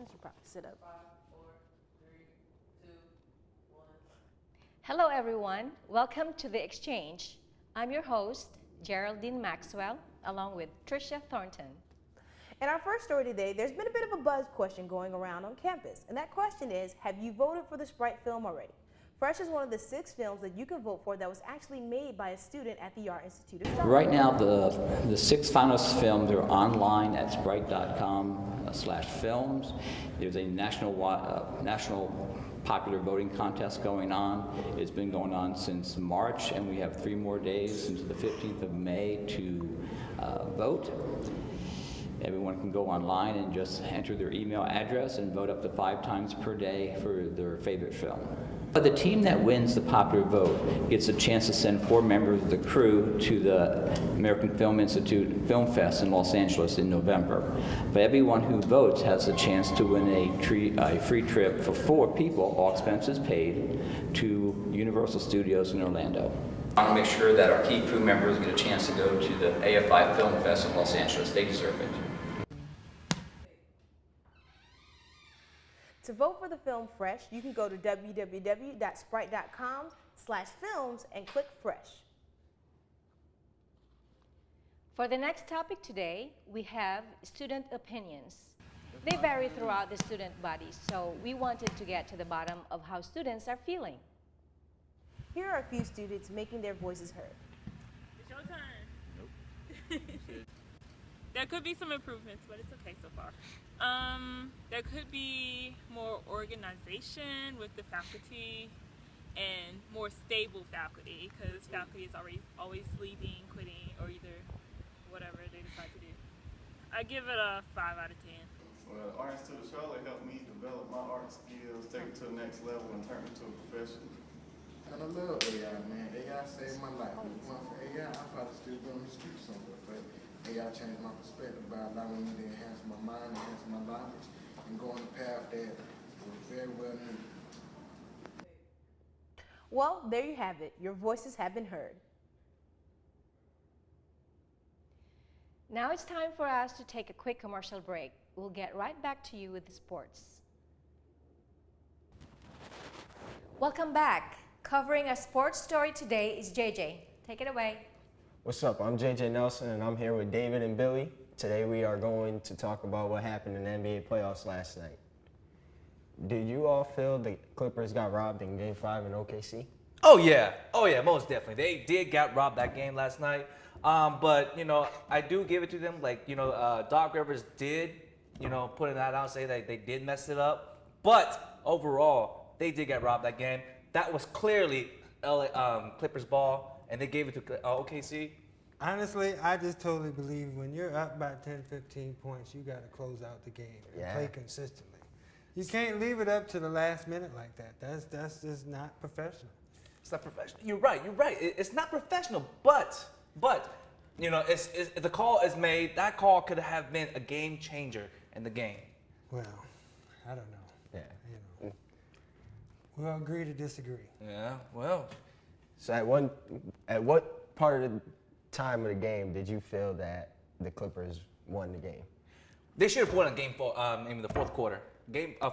I should probably sit up. 5, 4, 3, 2, 1. Hello, everyone. Welcome to the Exchange. I'm your host, Geraldine Maxwell, along with Tricia Thornton. In our first story today, there's been a bit of a buzz question going around on campus, and that question is, have you voted for the Sprite film already? Fresh is one of the 6 films that you can vote for that was actually made by a student at the Art Institute of Drama. Right now, the 6 finalist films are online at sprite.com/films. There's a national popular voting contest going on. It's been going on since March, and we have 3 more days until the 15th of May to vote. Everyone can go online and just enter their email address and vote up to 5 times per day for their favorite film. But the team that wins the popular vote gets a chance to send 4 members of the crew to the American Film Institute Film Fest in Los Angeles in November. But everyone who votes has a chance to win a free trip for 4 people, all expenses paid, to Universal Studios in Orlando. I want to make sure that our key crew members get a chance to go to the AFI Film Fest in Los Angeles. They deserve it. To vote for the film Fresh, you can go to www.sprite.com/films and click Fresh. For the next topic today, we have student opinions. They vary throughout the student body, so we wanted to get to the bottom of how students are feeling. Here are a few students making their voices heard. It's your turn. Nope. There could be some improvements, but it's okay so far. There could be more organization with the faculty and more stable faculty, because faculty is always leaving, quitting, or either whatever they decide to do. I give it a 5 out of 10. Well, the Art Institute of Charlotte helped me develop my art skills, take it to the next level, and turn it to a profession. And I love AI, man. AI saved my life. If it wasn't for AI, I'd probably still be on the street somewhere. But AI changed my perspective by allowing me to enhance my mind, enhance my knowledge, and go on the path that was very well needed. Well, there you have it. Your voices have been heard. Now it's time for us to take a quick commercial break. We'll get right back to you with the sports. Welcome back. Covering a sports story today is JJ. Take it away. What's up? I'm JJ Nelson, and I'm here with David and Billy. Today we are going to talk about what happened in the NBA playoffs last night. Did you all feel the Clippers got robbed in Game 5 in OKC? Oh yeah, most definitely. They did get robbed that game last night. But I do give it to them. Doc Rivers did, put it out and say that they did mess it up. But overall, they did get robbed that game. That was clearly Clippers ball, and they gave it to OKC. Honestly, I just totally believe when you're up by 10, 15 points, you got to close out the game and play consistently. You can't leave it up to the last minute like that. That's just not professional. It's not professional. You're right. It's not professional, but it's the call is made. That call could have been a game changer in the game. Well, I don't know. Yeah. We'll agree to disagree. Yeah, well. So at what part of the time of the game did you feel that the Clippers won the game? They should have won a game in the fourth quarter.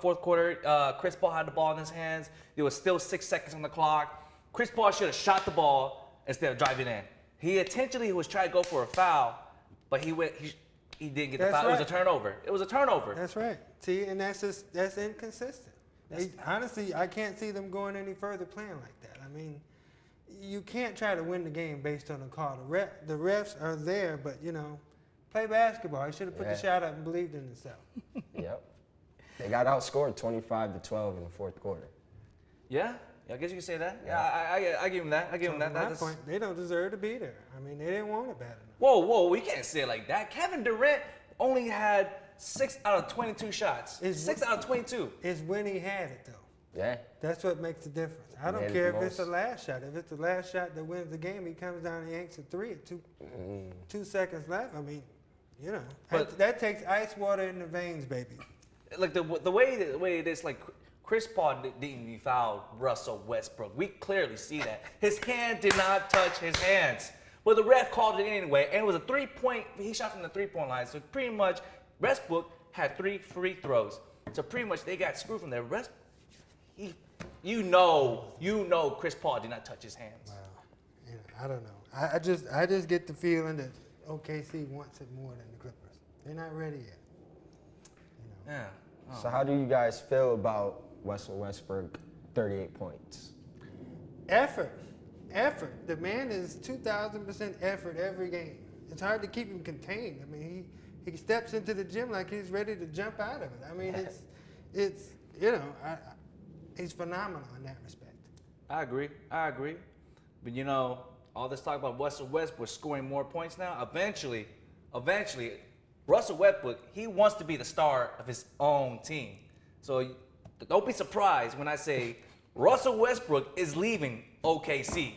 Fourth quarter, Chris Paul had the ball in his hands. There was still 6 seconds on the clock. Chris Paul should have shot the ball instead of driving in. He intentionally was trying to go for a foul, but he didn't get the foul. Right. It was a turnover. It was a turnover. That's right. See, and that's inconsistent. Honestly, I can't see them going any further playing like that. I mean, you can't try to win the game based on a call. The refs are there, but, play basketball. He should have put the shot up and believed in himself. Yep. They got outscored 25-12 in the fourth quarter. Yeah, I guess you could say that. Yeah, I give him that. From my point, they don't deserve to be there. I mean, they didn't want it bad enough. Whoa, we can't say it like that. Kevin Durant only had 6 out of 22 shots. 6 out of 22. It's when he had it, though. Yeah. That's what makes the difference. I don't care if it's the last shot. If it's the last shot that wins the game, he comes down and yanks a 3 at 2 seconds left. I mean, but that takes ice water in the veins, baby. Like the way it is, like Chris Paul didn't even foul Russell Westbrook. We clearly see that. His hand did not touch his hands. But the ref called it anyway, and it was a 3-point. He shot from the 3-point line, so pretty much Westbrook had 3 free throws. So pretty much they got screwed from the rest. You know, Chris Paul did not touch his hands. Wow. Yeah, I don't know. I just get the feeling that OKC wants it more than the Clippers. They're not ready yet. You know. Yeah. Oh. So how do you guys feel about Russell Westbrook 38 points? Effort. The man is 2,000% effort every game. It's hard to keep him contained. I mean, he steps into the gym like he's ready to jump out of it. I mean, it's he's phenomenal in that respect. I agree. But you know, all this talk about Russell Westbrook scoring more points now, eventually, Russell Westbrook, he wants to be the star of his own team. So don't be surprised when I say Russell Westbrook is leaving OKC.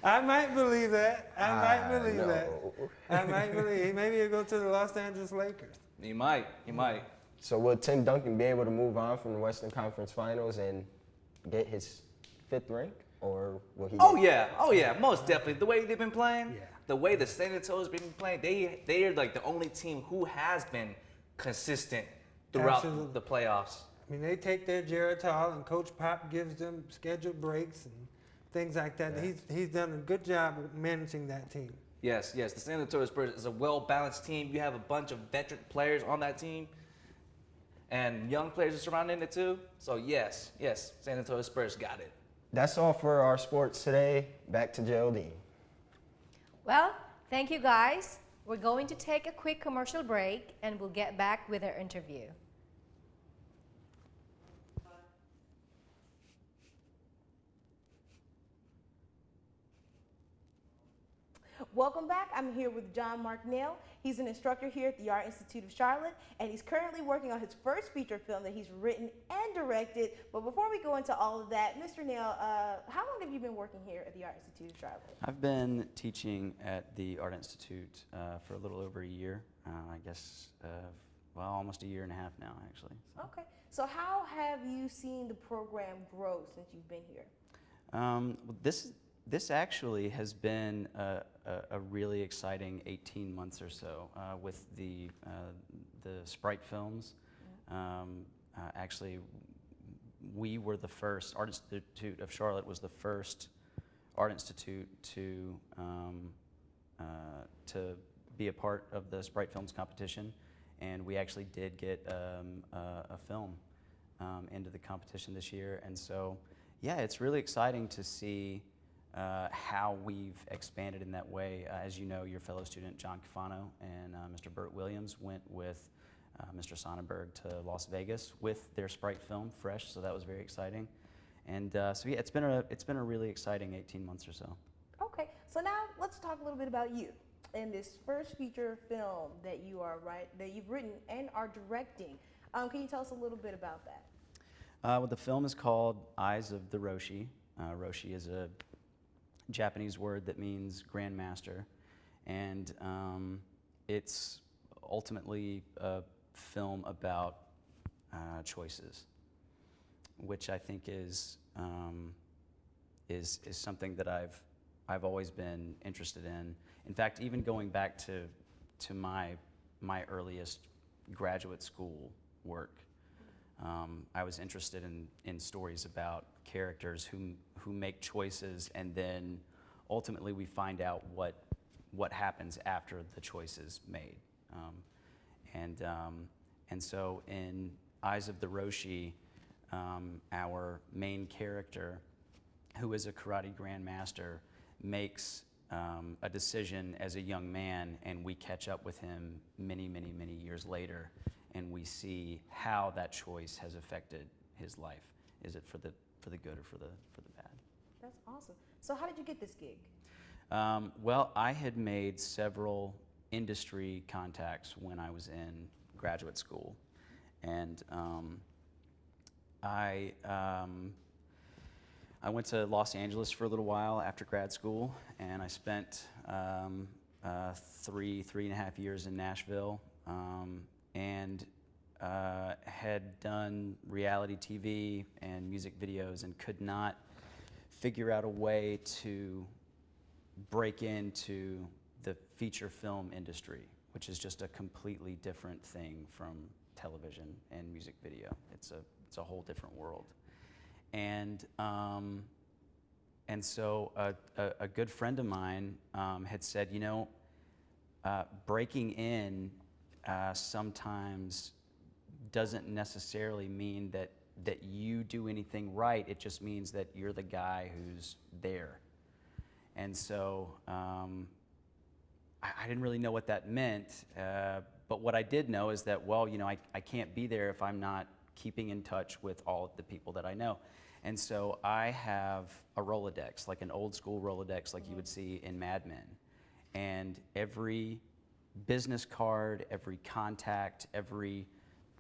I might believe that. I might believe. Maybe he'll go to the Los Angeles Lakers. He might. So will Tim Duncan be able to move on from the Western Conference Finals and get his 5th ring? Or will he? Oh yeah, most definitely. The way they've been playing, Yeah. the way the San Antonio's been playing, they are like the only team who has been consistent throughout Absolutely. the playoffs. I mean, they take their Geritol, and Coach Pop gives them scheduled breaks and things like that. Yeah. He's done a good job of managing that team. Yes. The San Antonio Spurs is a well-balanced team. You have a bunch of veteran players on that team, and young players are surrounding it too. So yes, San Antonio Spurs got it. That's all for our sports today. Back to Geraldine. Well, thank you guys. We're going to take a quick commercial break and we'll get back with our interview. Welcome back. I'm here with John Mark Neal. He's an instructor here at the Art Institute of Charlotte, and he's currently working on his first feature film that he's written and directed. But before we go into all of that, Mr. Neal, how long have you been working here at the Art Institute of Charlotte? I've been teaching at the Art Institute for a little over a year. I guess, almost a year and a half now, actually. So. Okay. So how have you seen the program grow since you've been here? This actually has been a really exciting 18 months or so with the Sprite films. Actually, we were the first, Art Institute of Charlotte was the first art institute to be a part of the Sprite Films competition, and we actually did get a film into the competition this year. And so, yeah, it's really exciting to see how we've expanded in that way. As you know, your fellow student John Cafano and Mr. Burt Williams went with Mr. Sonnenberg to Las Vegas with their Sprite film, Fresh, so that was very exciting. And so yeah, it's been a really exciting 18 months or so. Okay, so now let's talk a little bit about you and this first feature film that you've written and are directing. Can you tell us a little bit about that? Well, the film is called Eyes of the Roshi. Roshi is a Japanese word that means grandmaster, and it's ultimately a film about choices, which I think is something that I've always been interested in. In fact, even going back to my earliest graduate school work, I was interested in stories about characters who make choices, and then ultimately we find out what happens after the choice is made. And so in Eyes of the Roshi, our main character, who is a karate grandmaster, makes a decision as a young man, and we catch up with him many, many, many years later, and we see how that choice has affected his life. Is it for the good or for the bad? That's awesome. So how did you get this gig? Well, I had made several industry contacts when I was in graduate school, and I went to Los Angeles for a little while after grad school, and I spent 3.5 years in Nashville, and had done reality TV and music videos, and could not figure out a way to break into the feature film industry, which is just a completely different thing from television and music video. It's a whole different world. And so a good friend of mine had said, you know, breaking in sometimes doesn't necessarily mean that you do anything right. It just means that you're the guy who's there. And so I didn't really know what that meant, but what I did know is that, well, you know, I can't be there if I'm not keeping in touch with all of the people that I know. And so I have a Rolodex, like an old school Rolodex like you would see in Mad Men. And every business card, every contact, every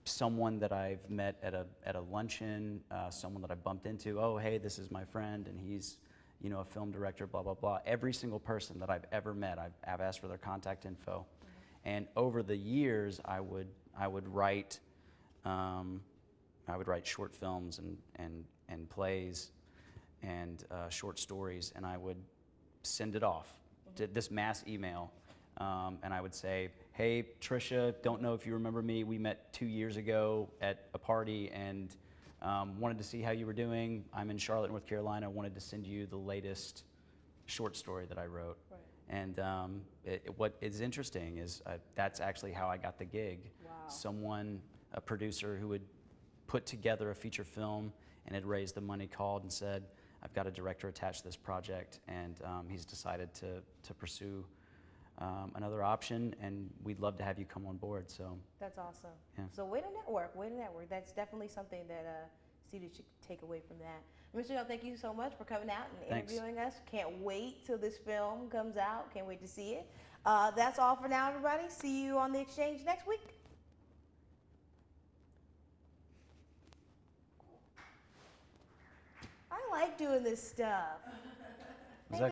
someone that I've met at a luncheon, someone that I bumped into, oh, hey, this is my friend, and he's, you know, a film director, blah, blah, blah. Every single person that I've ever met, I've asked for their contact info. And over the years, I would write short films and plays and short stories, and I would send it off to this mass email. And I would say, hey, Trisha, don't know if you remember me. We met 2 years ago at a party and wanted to see how you were doing. I'm in Charlotte, North Carolina. Wanted to send you the latest short story that I wrote. Right. And what is interesting is that's actually how I got the gig. Wow. Someone, a producer who had put together a feature film and had raised the money, called and said, I've got a director attached to this project, and he's decided to pursue another option, and we'd love to have you come on board. So that's awesome. Yeah. So way to network. That's definitely something that students should take away from that. Mr. Neal, thank you so much for coming out and interviewing us. Can't wait till this film comes out. Can't wait to see it. That's all for now, everybody. See you on the Exchange next week. I like doing this stuff.